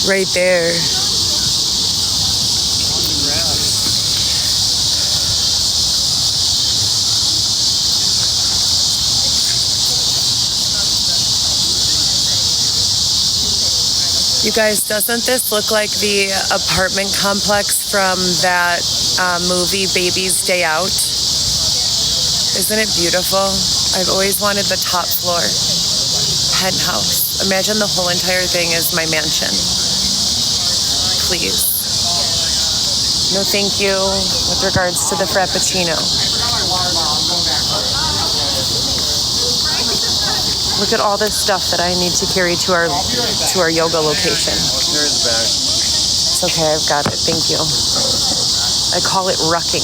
right there. You guys, doesn't this look like the apartment complex from that movie Baby's Day Out? Isn't it beautiful? I've always wanted the top floor penthouse. Imagine the whole entire thing is my mansion. Please. No thank you with regards to the Frappuccino. Look at all this stuff that I need to carry to our yoga location. There's the bag. It's okay, I've got it. Thank you. I call it rucking.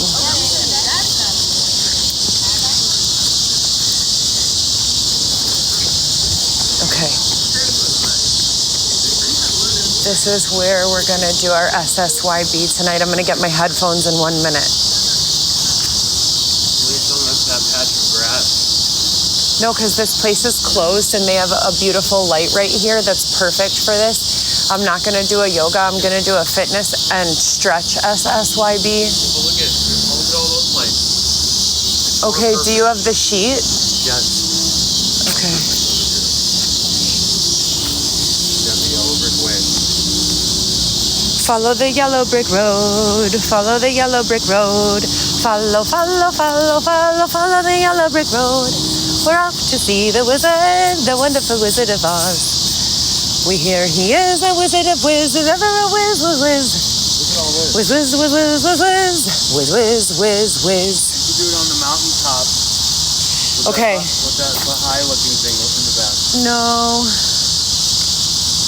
Okay. This is where we're going to do our SSYB tonight. I'm going to get my headphones in 1 minute. Please don't miss that patch of grass. No, because this place is closed and they have a beautiful light right here that's perfect for this. I'm not going to do a yoga. I'm going to do a fitness and stretch SSYB. Well, look at all those lights. Okay, do you have the sheet? Yes. Okay. Follow the yellow brick road. Follow the yellow brick road. Follow, follow, follow, follow, follow the yellow brick road. We're off to see the wizard, the wonderful Wizard of Oz. We hear he is a wizard of wizards, ever a whiz, whiz, whiz. Whiz, whiz, whiz, whiz, whiz, whiz, whiz, whiz, whiz, whiz. You could do it on the mountaintop. Okay. With that high-looking thing in the back. No.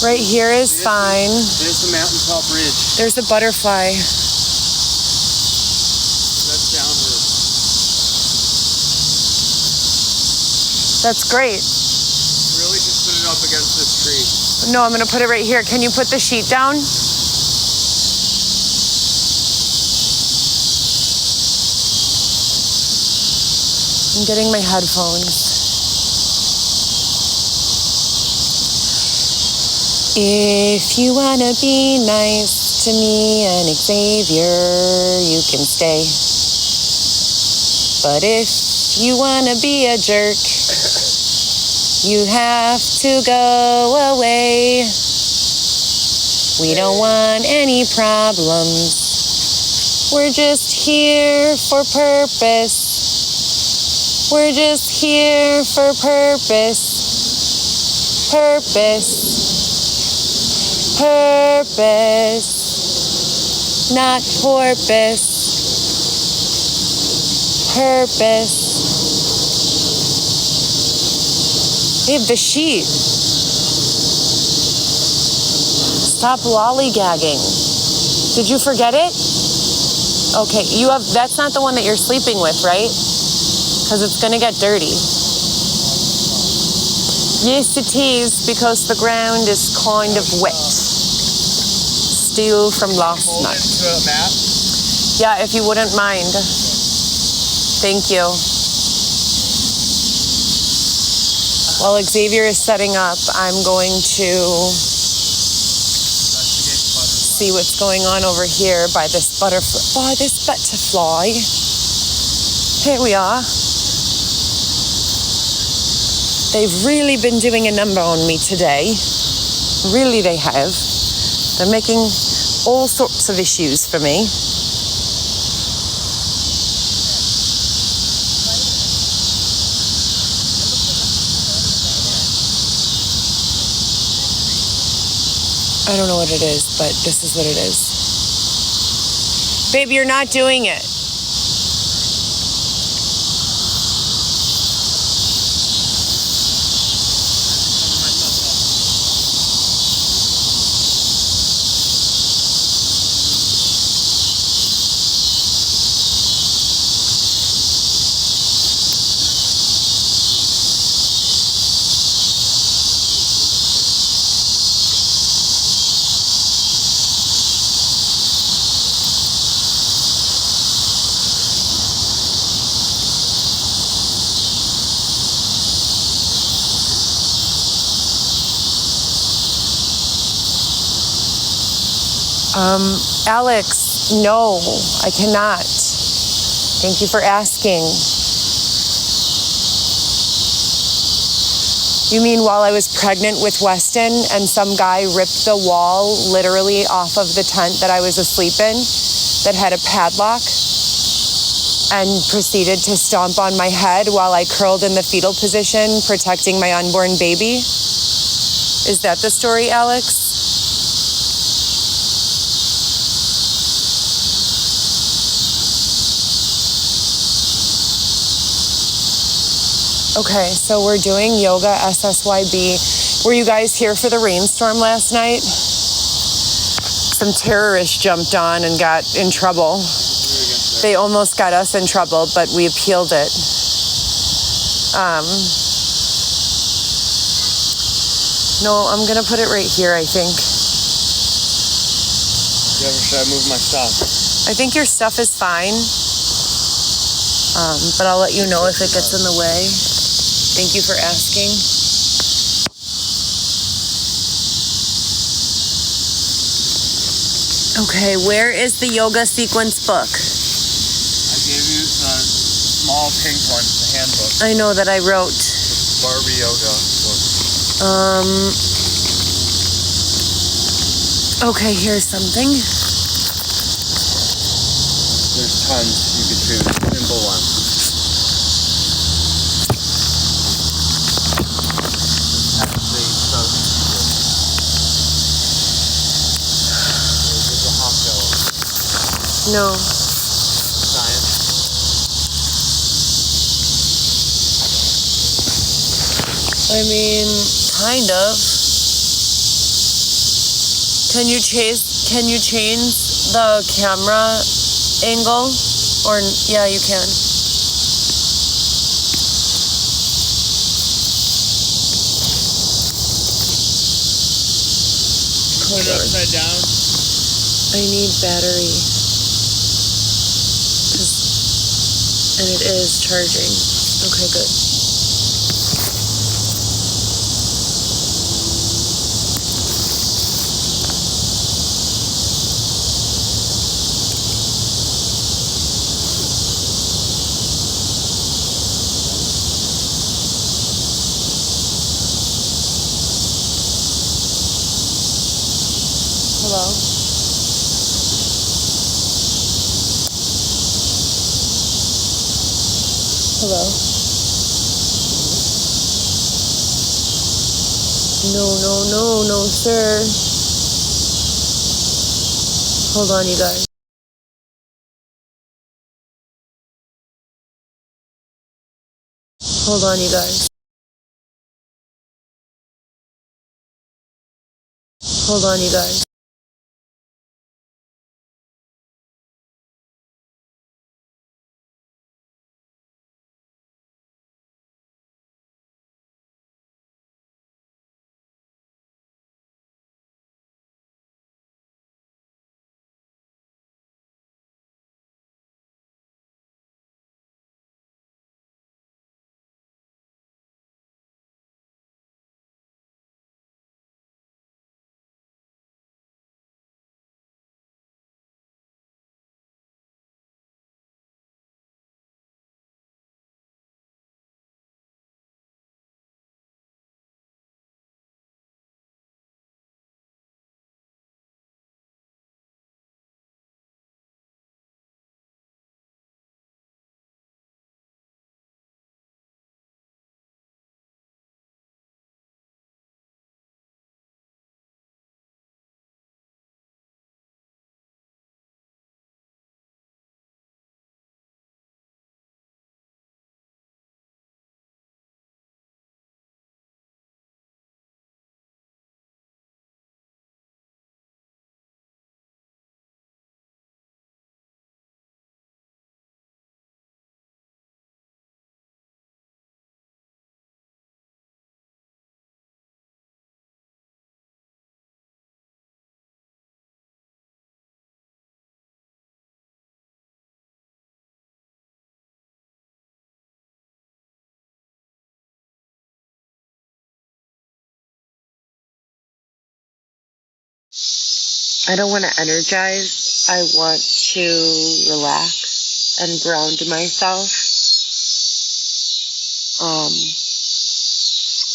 Right here is fine. There's the mountaintop ridge. There's the butterfly. That's downward. That's great. Really just put it up against this tree. No, I'm going to put it right here. Can you put the sheet down? I'm getting my headphones. If you want to be nice to me and Xavier, you can stay. But if you want to be a jerk, you have to go away. We don't want any problems. We're just here for purpose. We're just here for purpose. Purpose. Purpose. Not porpoise. Purpose. Babe, the sheet. Stop lollygagging. Did you forget it? Okay, that's not the one that you're sleeping with, right? Because it's gonna get dirty. Yes, it is, because the ground is kind of wet. Still from last night. Into a mat? Yeah, if you wouldn't mind. Thank you. While Xavier is setting up, I'm going to see what's going on over here by this butterfly. Here we are. They've really been doing a number on me today. Really, they have. They're making all sorts of issues for me. I don't know what it is, but this is what it is. Babe, you're not doing it. Alex, no, I cannot. Thank you for asking. You mean while I was pregnant with Weston and some guy ripped the wall literally off of the tent that I was asleep in that had a padlock and proceeded to stomp on my head while I curled in the fetal position, protecting my unborn baby? Is that the story, Alex? Okay, so we're doing yoga SSYB. Were you guys here for the rainstorm last night? Some terrorists jumped on and got in trouble. They almost got us in trouble, but we appealed it. No, I'm gonna put it right here, I think. Yeah, should I move my stuff? I think your stuff is fine. But I'll let you know if it gets in the way. Thank you for asking. Okay, where is the yoga sequence book? I gave you the small pink one, the handbook. I know that I wrote. Barbie yoga book. Okay, here's something. There's tons you could choose. Simple one. Actually, so there's a hot yellow. No. Science. I mean, kind of. Can you change the camera angle? Or, yeah, you can. Put it upside down. I need battery. And it is charging. Okay, good. Hello? Hello? No, sir. Hold on, you guys. Hold on, you guys. Hold on, you guys. I don't want to energize. I want to relax and ground myself.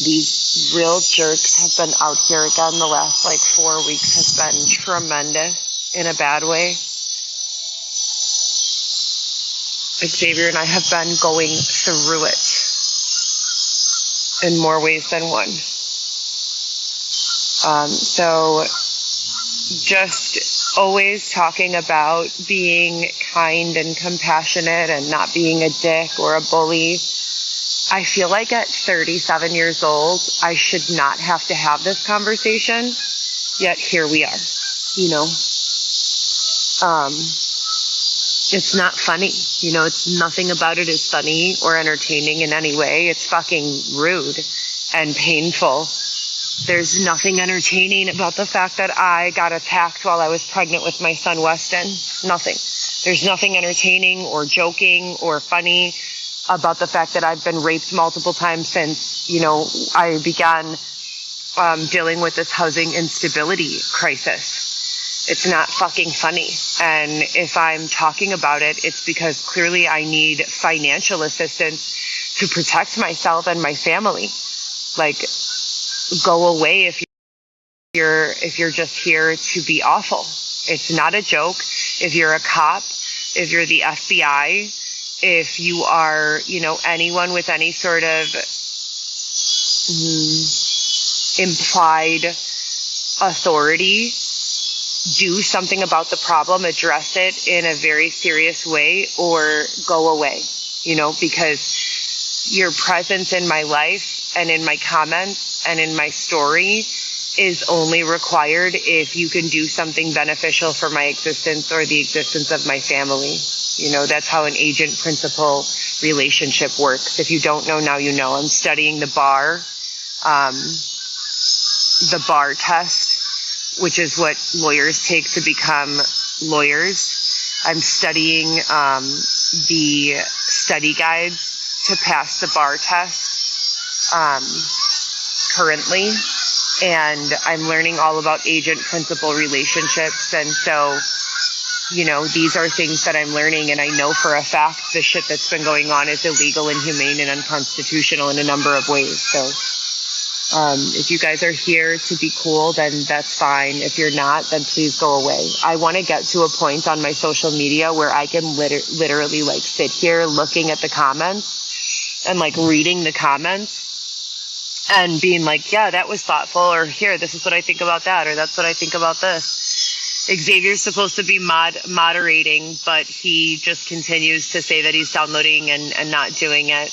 These real jerks have been out here again. The last 4 weeks has been tremendous in a bad way. Xavier and I have been going through it in more ways than one. So just always talking about being kind and compassionate and not being a dick or a bully. I feel like at 37 years old, I should not have to have this conversation, yet here we are, It's not funny, it's nothing about it is funny or entertaining in any way. It's fucking rude and painful. There's nothing entertaining about the fact that I got attacked while I was pregnant with my son, Weston. Nothing. There's nothing entertaining or joking or funny about the fact that I've been raped multiple times since, I began dealing with this housing instability crisis. It's not fucking funny. And if I'm talking about it, it's because clearly I need financial assistance to protect myself and my family. Go away if you're just here to be awful. It's not a joke. If you're a cop, if you're the FBI, if you are, anyone with any sort of implied authority, do something about the problem, address it in a very serious way, or go away, because your presence in my life and in my comments and in my story is only required if you can do something beneficial for my existence or the existence of my family. That's how an agent-principal relationship works. If you don't know, now you know. I'm studying the bar test, which is what lawyers take to become lawyers. I'm studying the study guides to pass the bar test currently, and I'm learning all about agent-principal relationships, and so these are things that I'm learning, and I know for a fact the shit that's been going on is illegal, inhumane, and unconstitutional in a number of ways. So if you guys are here to be cool, then that's fine. If you're not, then please go away. I want to get to a point on my social media where I can literally sit here looking at the comments and reading the comments and being yeah, that was thoughtful, or here, this is what I think about that, or that's what I think about this. Xavier's supposed to be moderating, but he just continues to say that he's downloading and not doing it.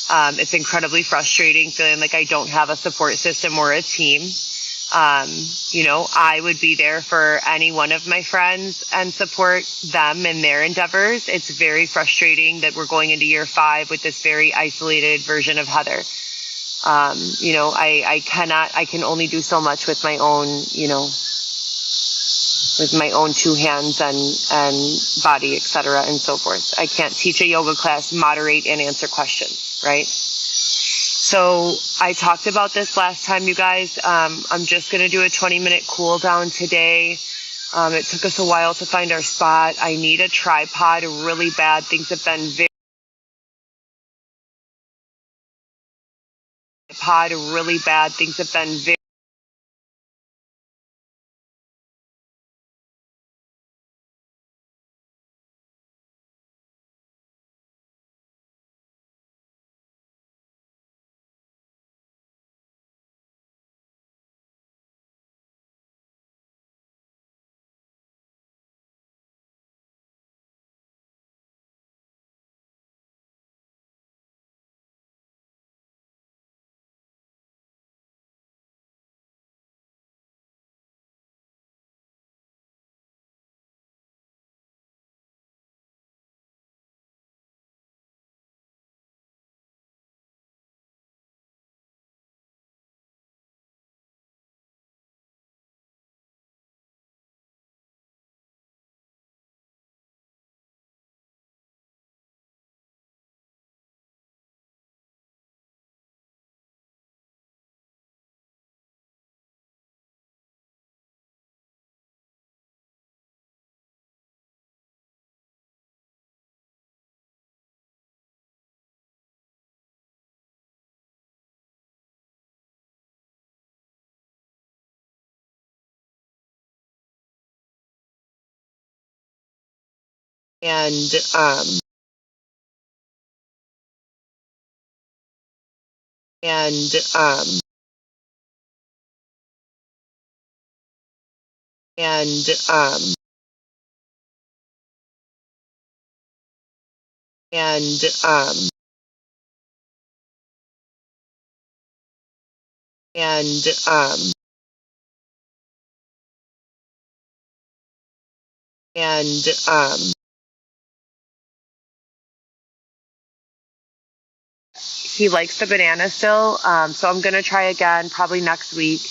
It's incredibly frustrating, feeling like I don't have a support system or a team. I would be there for any one of my friends and support them in their endeavors. It's very frustrating that we're going into year 5 with this very isolated version of Heather. I can only do so much with my own, with my own 2 hands and body, etc., and so forth. I can't teach a yoga class, moderate, and answer questions, right? So I talked about this last time, you guys. I'm just going to do a 20-minute cool down today. It took us a while to find our spot. I need a tripod really bad. Things have been very and and and and and and he likes the banana still, so I'm gonna try again probably next week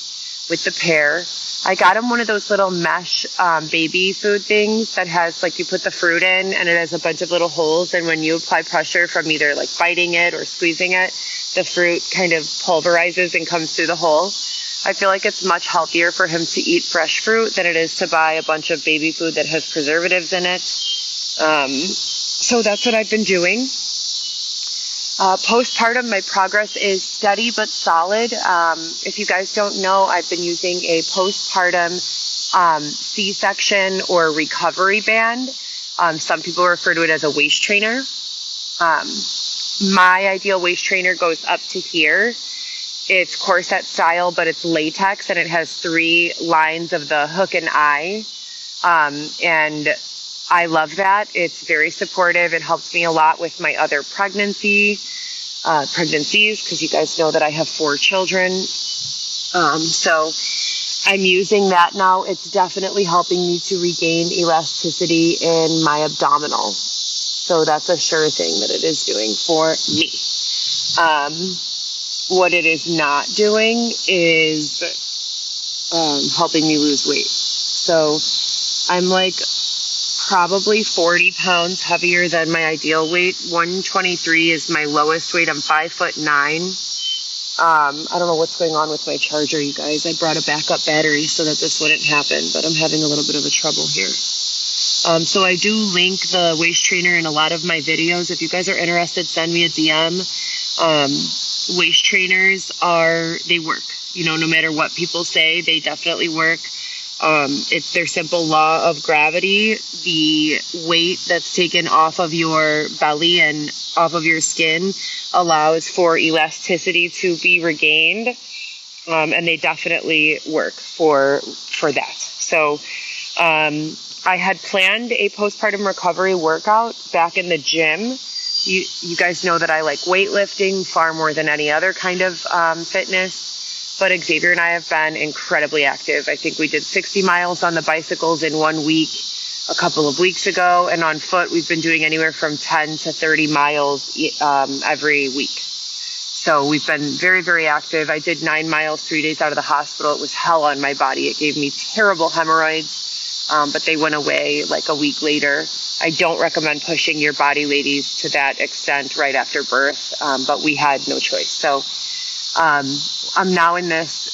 with the pear. I got him one of those little mesh baby food things that has, like, you put the fruit in and it has a bunch of little holes, and when you apply pressure from either like biting it or squeezing it, the fruit kind of pulverizes and comes through the hole. I feel like it's much healthier for him to eat fresh fruit than it is to buy a bunch of baby food that has preservatives in it. So that's what I've been doing. Postpartum, my progress is steady but solid. If you guys don't know, I've been using a postpartum C-section or recovery band. Some people refer to it as a waist trainer. My ideal waist trainer goes up to here. It's corset style, but it's latex, and it has 3 lines of the hook and eye. And I love that. It's very supportive. It helps me a lot with my other pregnancies, because you guys know that I have 4 children. So I'm using that now. It's definitely helping me to regain elasticity in my abdominal. So that's a sure thing that it is doing for me. What it is not doing is helping me lose weight. So I'm like probably 40 pounds heavier than my ideal weight. 123 is my lowest weight. I'm 5'9". I don't know what's going on with my charger, you guys. I brought a backup battery so that this wouldn't happen, but I'm having a little bit of a trouble here. So I do link the waist trainer in a lot of my videos. If you guys are interested, send me a DM. Waist trainers they work. You know, no matter what people say, they definitely work. It's their simple law of gravity. The weight that's taken off of your belly and off of your skin allows for elasticity to be regained. And they definitely work for that. So, I had planned a postpartum recovery workout back in the gym. You guys know that I like weightlifting far more than any other kind of fitness, but Xavier and I have been incredibly active. I think we did 60 miles on the bicycles in 1 week a couple of weeks ago, and on foot we've been doing anywhere from 10 to 30 miles every week. So we've been very, very active. I did 9 miles 3 days out of the hospital. It was hell on my body. It gave me terrible hemorrhoids, but they went away like a week later. I don't recommend pushing your body, ladies, to that extent right after birth, but we had no choice. So I'm now in this,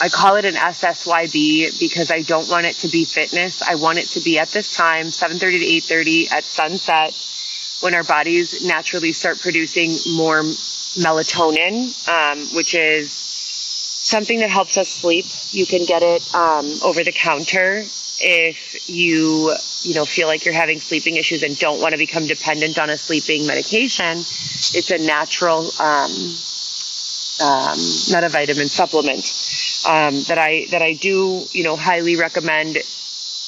I call it an SSYB because I don't want it to be fitness. I want it to be at this time, 7:30 to 8:30 at sunset, when our bodies naturally start producing more melatonin, which is something that helps us sleep. You can get it over the counter if you feel like you're having sleeping issues and don't want to become dependent on a sleeping medication. It's a natural, not a vitamin, supplement that I do highly recommend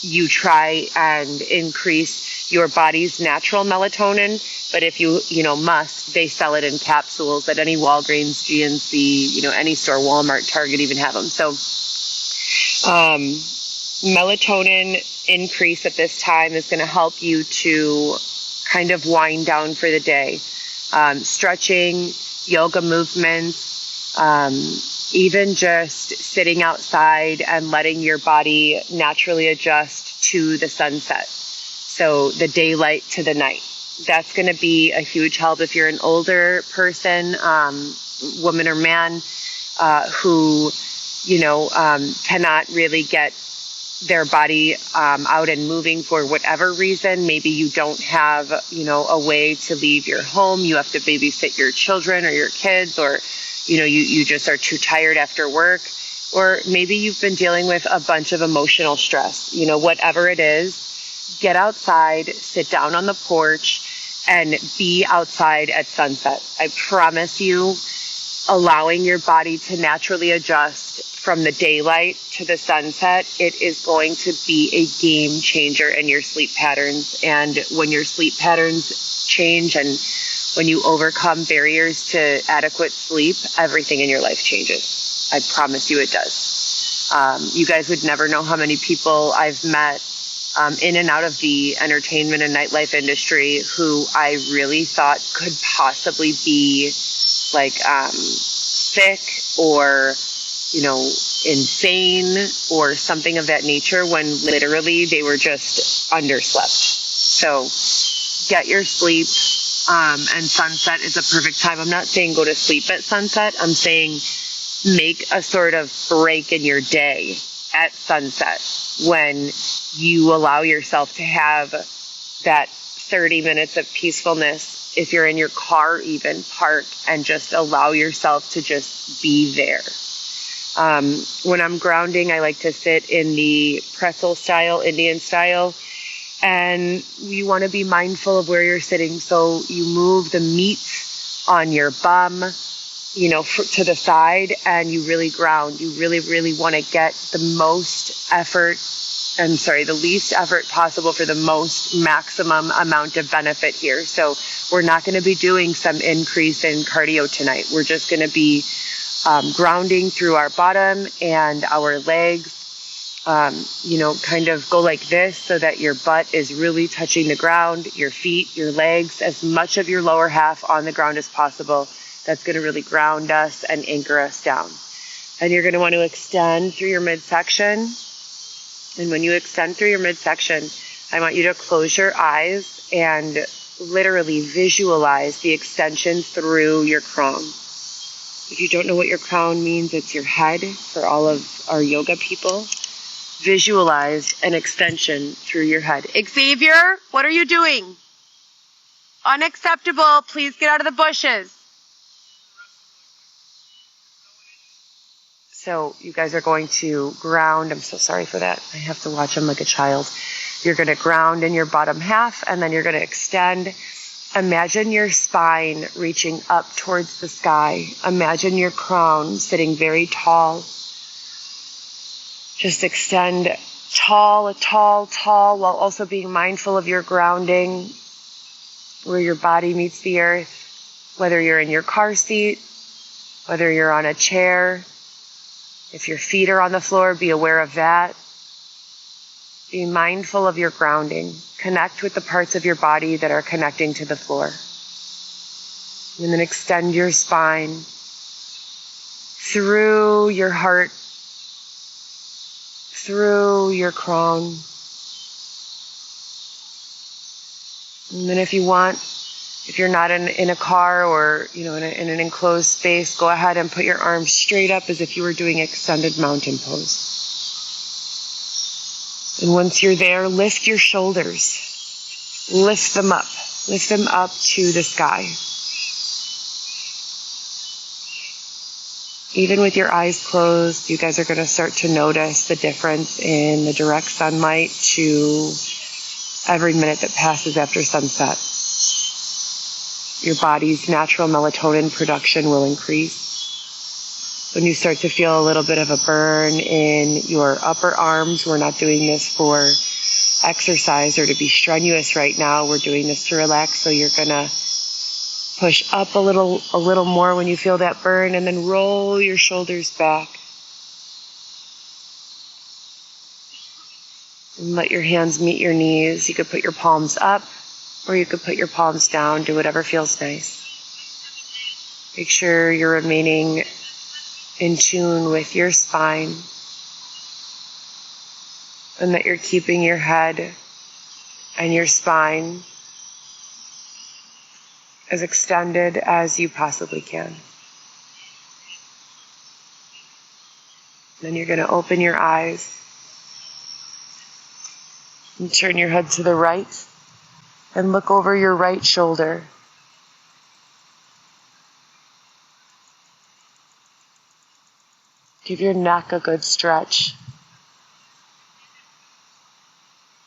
you try and increase your body's natural melatonin. But if you must, they sell it in capsules at any Walgreens, GNC, any store, Walmart, Target even have them. So melatonin increase at this time is going to help you to kind of wind down for the day. Stretching, yoga movements, even just sitting outside and letting your body naturally adjust to the sunset. So the daylight to the night. That's going to be a huge help if you're an older person, woman or man, who, cannot really get their body out and moving for whatever reason. Maybe you don't have, a way to leave your home. You have to babysit your children or your kids, or, you just are too tired after work. Or maybe you've been dealing with a bunch of emotional stress. Whatever it is, get outside, sit down on the porch, and be outside at sunset. I promise you, allowing your body to naturally adjust from the daylight to the sunset, it is going to be a game changer in your sleep patterns. And when your sleep patterns change and when you overcome barriers to adequate sleep, everything in your life changes. I promise you it does. You guys would never know how many people I've met in and out of the entertainment and nightlife industry who I really thought could possibly be like sick or, you know, insane or something of that nature when literally they were just underslept. So get your sleep, and sunset is a perfect time. I'm not saying go to sleep at sunset. I'm saying make a sort of break in your day at sunset when you allow yourself to have that 30 minutes of peacefulness. If you're in your car, even park and just allow yourself to just be there. When I'm grounding, I like to sit in the pretzel style, Indian style, and you want to be mindful of where you're sitting. So you move the meat on your bum, you know, to the side, and you really ground. You really, really want to get the least effort possible for the most maximum amount of benefit here. So we're not going to be doing some increase in cardio tonight. We're just going to be grounding through our bottom and our legs. Kind of go like this so that your butt is really touching the ground, your feet, your legs, as much of your lower half on the ground as possible. That's going to really ground us and anchor us down. And you're going to want to extend through your midsection. And when you extend through your midsection, I want you to close your eyes and literally visualize the extension through your crown. If you don't know what your crown means, it's your head for all of our yoga people. Visualize an extension through your head. Xavier, what are you doing? Unacceptable. Please get out of the bushes. So you guys are going to ground. I'm so sorry for that. I have to watch him like a child. You're going to ground in your bottom half, and then you're going to extend. Imagine your spine reaching up towards the sky. Imagine your crown sitting very tall. Just extend tall, while also being mindful of your grounding, where your body meets the earth, whether you're in your car seat, whether you're on a chair. If your feet are on the floor, be aware of that. Be mindful of your grounding. Connect with the parts of your body that are connecting to the floor. And then extend your spine through your heart, through your crown. And then if you want, if you're not in a car or in an enclosed space, go ahead and put your arms straight up as if you were doing extended mountain pose. And once you're there, lift your shoulders. Lift them up. Lift them up to the sky. Even with your eyes closed, you guys are going to start to notice the difference in the direct sunlight to every minute that passes after sunset. Your body's natural melatonin production will increase. When you start to feel a little bit of a burn in your upper arms, we're not doing this for exercise or to be strenuous right now. We're doing this to relax. So you're going to push up a little more when you feel that burn, and then roll your shoulders back. And let your hands meet your knees. You could put your palms up, or you could put your palms down. Do whatever feels nice. Make sure you're remaining in tune with your spine, and that you're keeping your head and your spine as extended as you possibly can. Then you're going to open your eyes and turn your head to the right and look over your right shoulder. Give your neck a good stretch.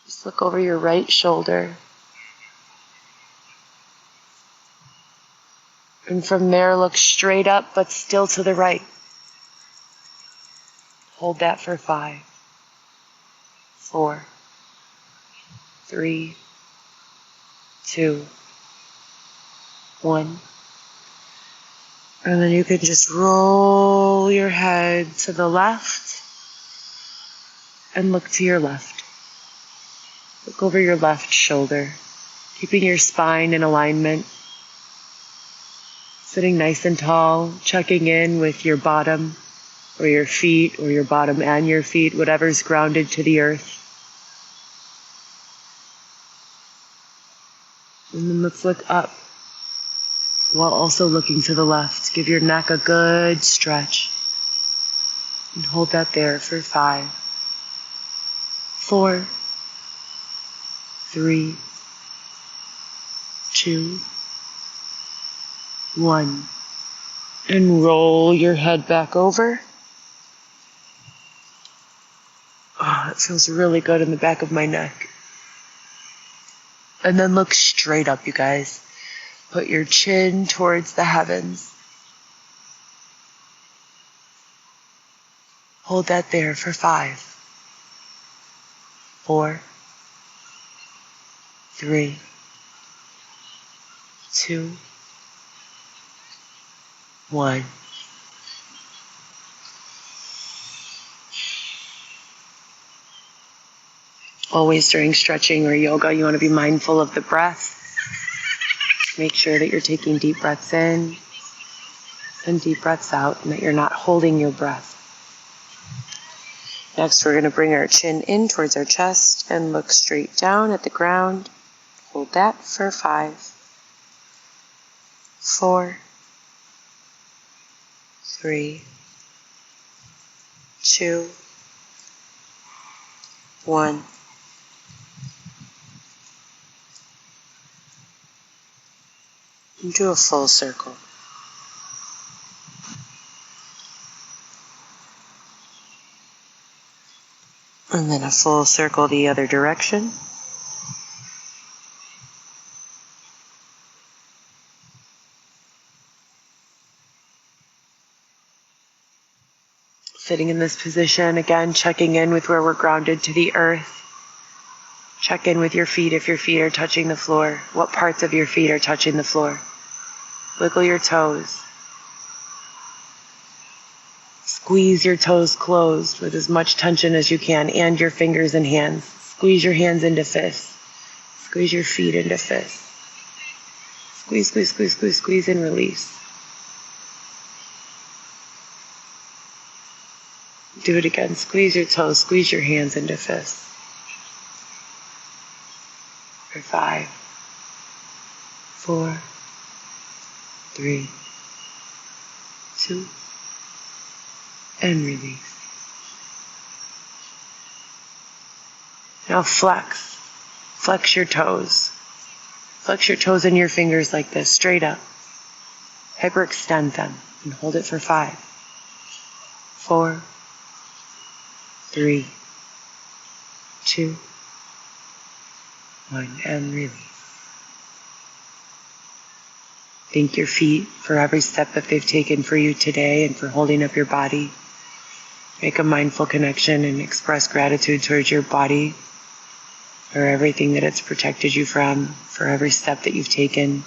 Just Just look over your right shoulder. And from there, look straight up, but still to the right. Hold that for 5, 4, 3, 2, 1. And then you can just roll your head to the left and look to your left. Look over your left shoulder, keeping your spine in alignment. Sitting nice and tall, checking in with your bottom or your feet or your bottom and your feet, whatever's grounded to the earth. And then let's look up while also looking to the left. Give your neck a good stretch. And hold that there for 5, 4, 3, 2, 1. And roll your head back over. Oh, it feels really good in the back of my neck. And then look straight up, you guys. Put your chin towards the heavens. Hold that there for 5, 4, 3, 2, 1. Always during stretching or yoga, you want to be mindful of the breath. Make sure that you're taking deep breaths in and deep breaths out, and that you're not holding your breath. Next, we're going to bring our chin in towards our chest and look straight down at the ground. Hold that for 5, 4, 3, 2, 1. And do a full circle. And then a full circle the other direction. Sitting in this position, again, checking in with where we're grounded to the earth. Check in with your feet if your feet are touching the floor. What parts of your feet are touching the floor? Wiggle your toes. Squeeze your toes closed with as much tension as you can, and your fingers and hands. Squeeze your hands into fists. Squeeze your feet into fists. Squeeze, squeeze, squeeze, squeeze, squeeze, and release. Do it again. Squeeze your toes, squeeze your hands into fists. For 5, 4, 3, 2, and release. Now flex. Flex your toes. Flex your toes and your fingers like this, straight up. Hyperextend them and hold it for 5, 4, 3, 2, 1, and release. Thank your feet for every step that they've taken for you today and for holding up your body. Make a mindful connection and express gratitude towards your body for everything that it's protected you from, for every step that you've taken.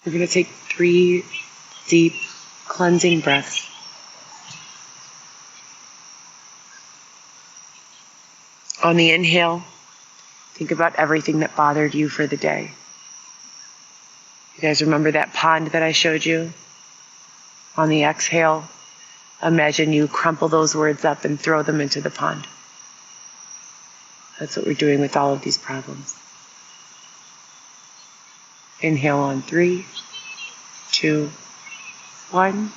We're going to take 3 deep cleansing breaths. On the inhale, think about everything that bothered you for the day. You guys remember that pond that I showed you? On the exhale, imagine you crumple those words up and throw them into the pond. That's what we're doing with all of these problems. Inhale on 3, 2, 1.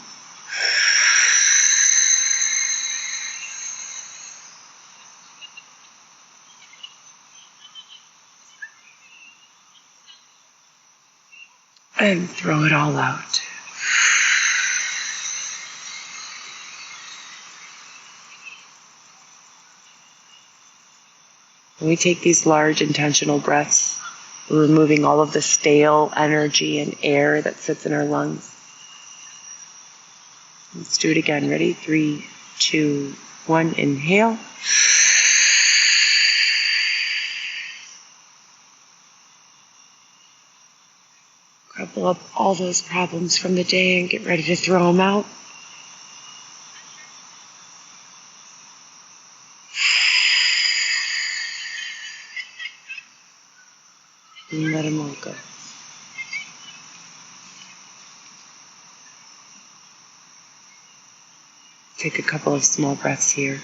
And throw it all out. When we take these large intentional breaths, we're removing all of the stale energy and air that sits in our lungs. Let's do it again. Ready? 3, 2, 1. Inhale. Crumple up all those problems from the day and get ready to throw them out. And let them all go. Take a couple of small breaths here.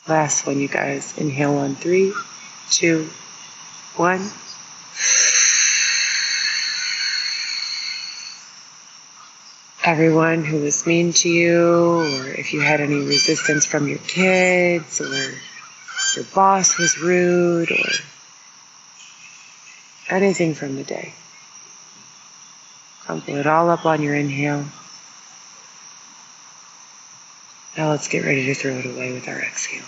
Last one, you guys. Inhale on 3, 2, 1. Everyone who was mean to you, or if you had any resistance from your kids, or your boss was rude, or anything from the day. Crumple it all up on your inhale. Now let's get ready to throw it away with our exhale.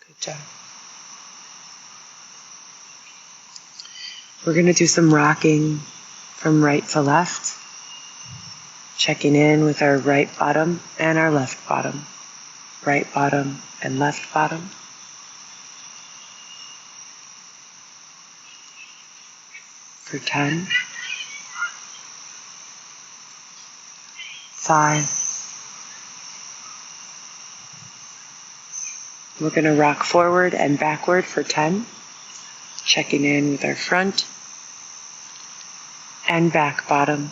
Good job. We're going to do some rocking from right to left, checking in with our right bottom and our left bottom. Right bottom and left bottom. For 10, 5. We're going to rock forward and backward for 10, checking in with our front and back bottom.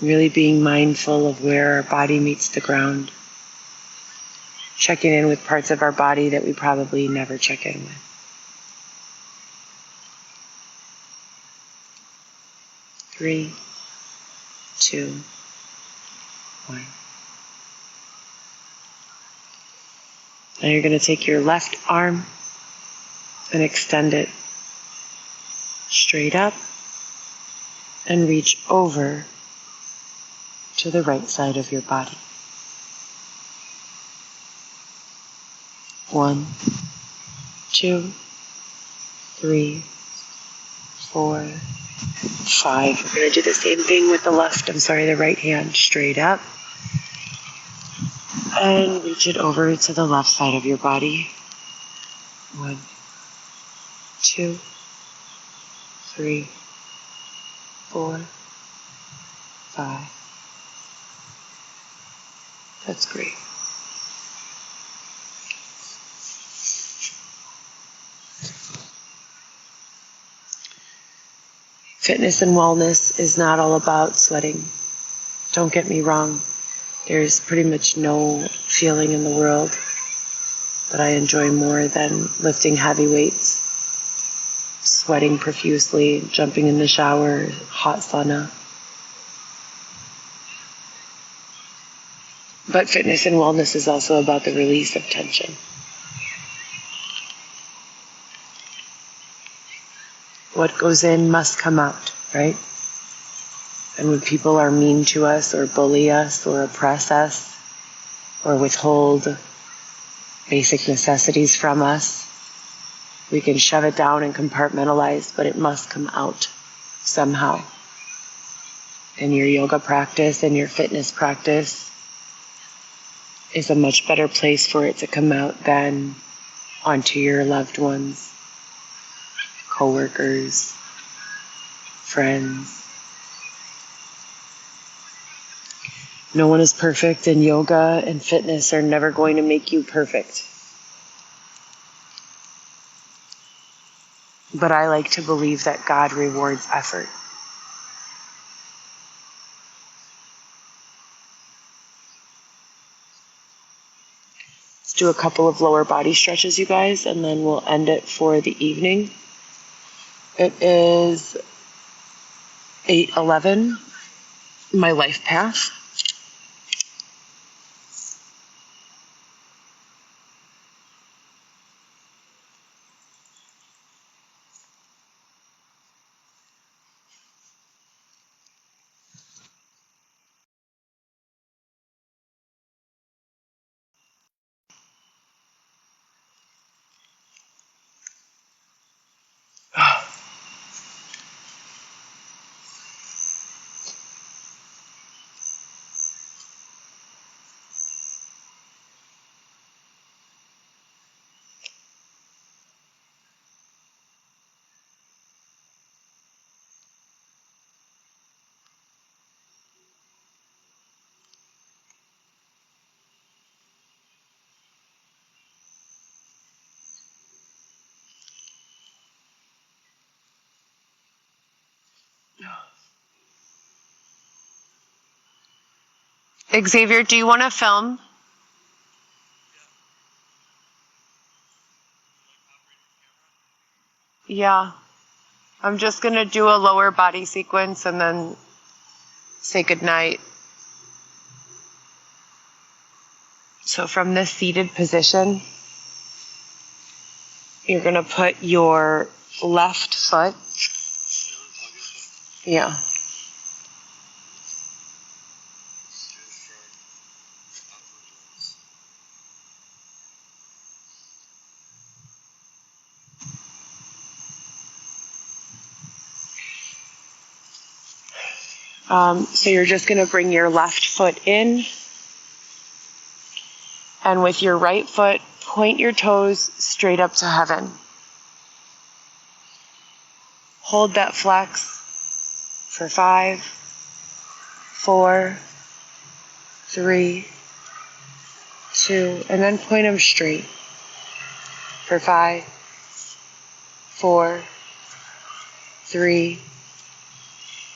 Really being mindful of where our body meets the ground. Checking in with parts of our body that we probably never check in with. 3, 2, 1. Now you're going to take your left arm and extend it straight up and reach over to the right side of your body. 1, 2, 3, 4, 5. We're going to do the same thing with the right hand. Straight up. And reach it over to the left side of your body. 1, 2, 3, 4, 5. That's great. Fitness and wellness is not all about sweating. Don't get me wrong. There's pretty much no feeling in the world that I enjoy more than lifting heavy weights, sweating profusely, jumping in the shower, hot sauna. But fitness and wellness is also about the release of tension. What goes in must come out, right? And when people are mean to us or bully us or oppress us or withhold basic necessities from us, we can shove it down and compartmentalize, but it must come out somehow. And your yoga practice and your fitness practice is a much better place for it to come out than onto your loved ones, coworkers, friends. No one is perfect, and yoga and fitness are never going to make you perfect. But I like to believe that God rewards effort. Let's do a couple of lower body stretches, you guys, and then we'll end it for the evening. It is 8:11, my life path. Xavier, do you want to film? Yeah. I'm just going to do a lower body sequence and then say goodnight. So from this seated position, you're going to put your left foot. Yeah. So you're just going to bring your left foot in, and with your right foot, point your toes straight up to heaven. Hold that flex for 5, 4, 3, 2, and then point them straight for 5, 4, 3,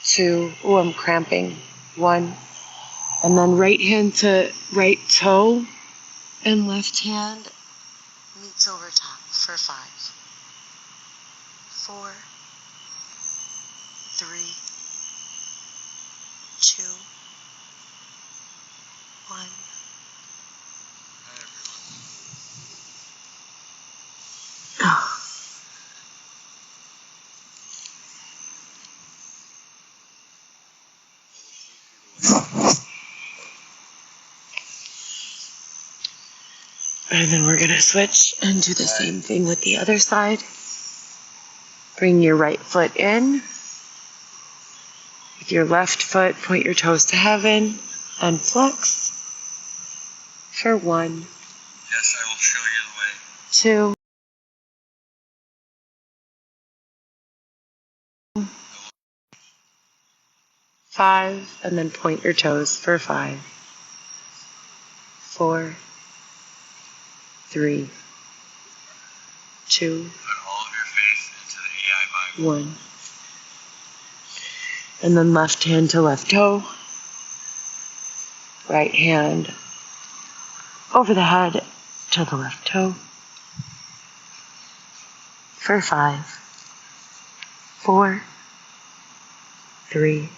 2. Ooh, I'm cramping. 1. And then right hand to right toe and left hand meets over top for 5, 4, 3, 2, 1. And then we're going to switch and do the same thing with the other side. Bring your right foot in. With your left foot, point your toes to heaven and flex for 1. Yes, I will show you the way. 2, 5, and then point your toes for 5, 4, 3, 2, Put all of your faith into the AI vibe. 1. And then left hand to left toe. Right hand over the head to the left toe. For 5, 4, 3,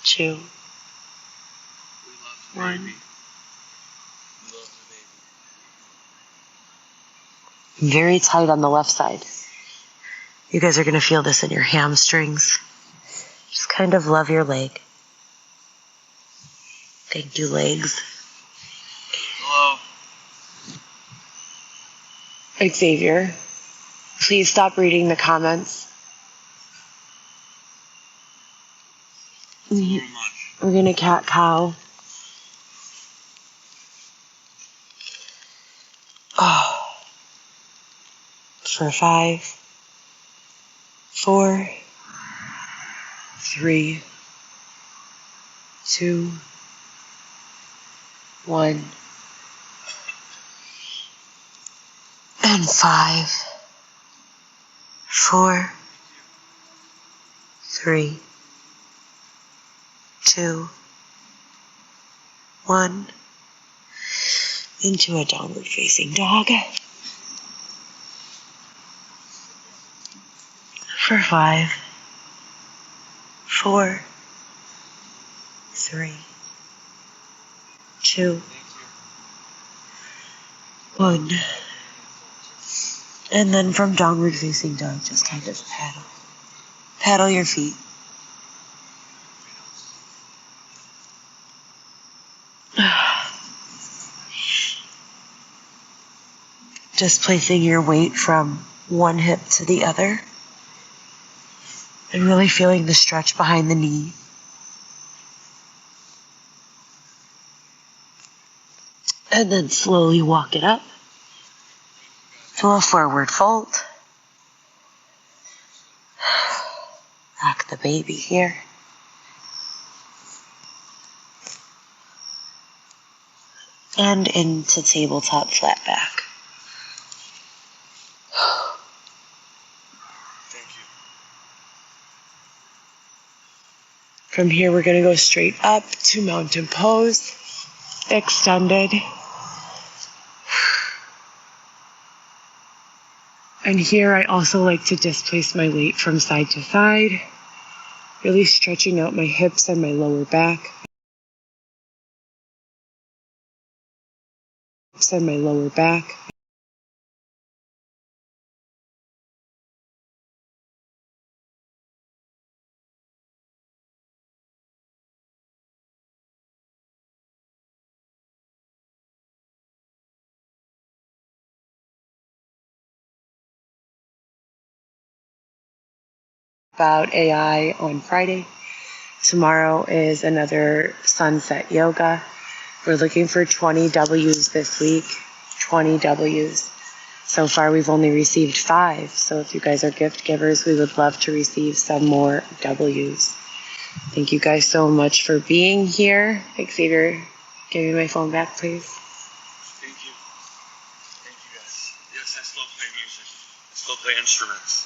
2, 1. Very tight on the left side. You guys are going to feel this in your hamstrings. Just kind of love your leg. Thank you, legs. Hello. Xavier, please stop reading the comments. We're going to cat-cow. Oh. For 5, 4, 3, 2, 1. And 5, 4, 3, 2, 1. into a downward facing dog for 5, 4, 3, 2, 1. And then from downward facing dog, just kind of paddle your feet. Just placing your weight from one hip to the other and really feeling the stretch behind the knee. And then slowly walk it up to a forward fold. Rock the baby here. And into tabletop flat back. Thank you. From here, we're going to go straight up to mountain pose, extended. And here, I also like to displace my weight from side to side, really stretching out my hips and my lower back. And my lower back. About AI on Friday. Tomorrow is another sunset yoga. We're looking for 20 W's this week. 20 W's. So far, we've only received 5. So if you guys are gift givers, we would love to receive some more W's. Thank you guys so much for being here. Xavier, give me my phone back, please. Thank you. Thank you guys. Yes, I still play music. I still play instruments.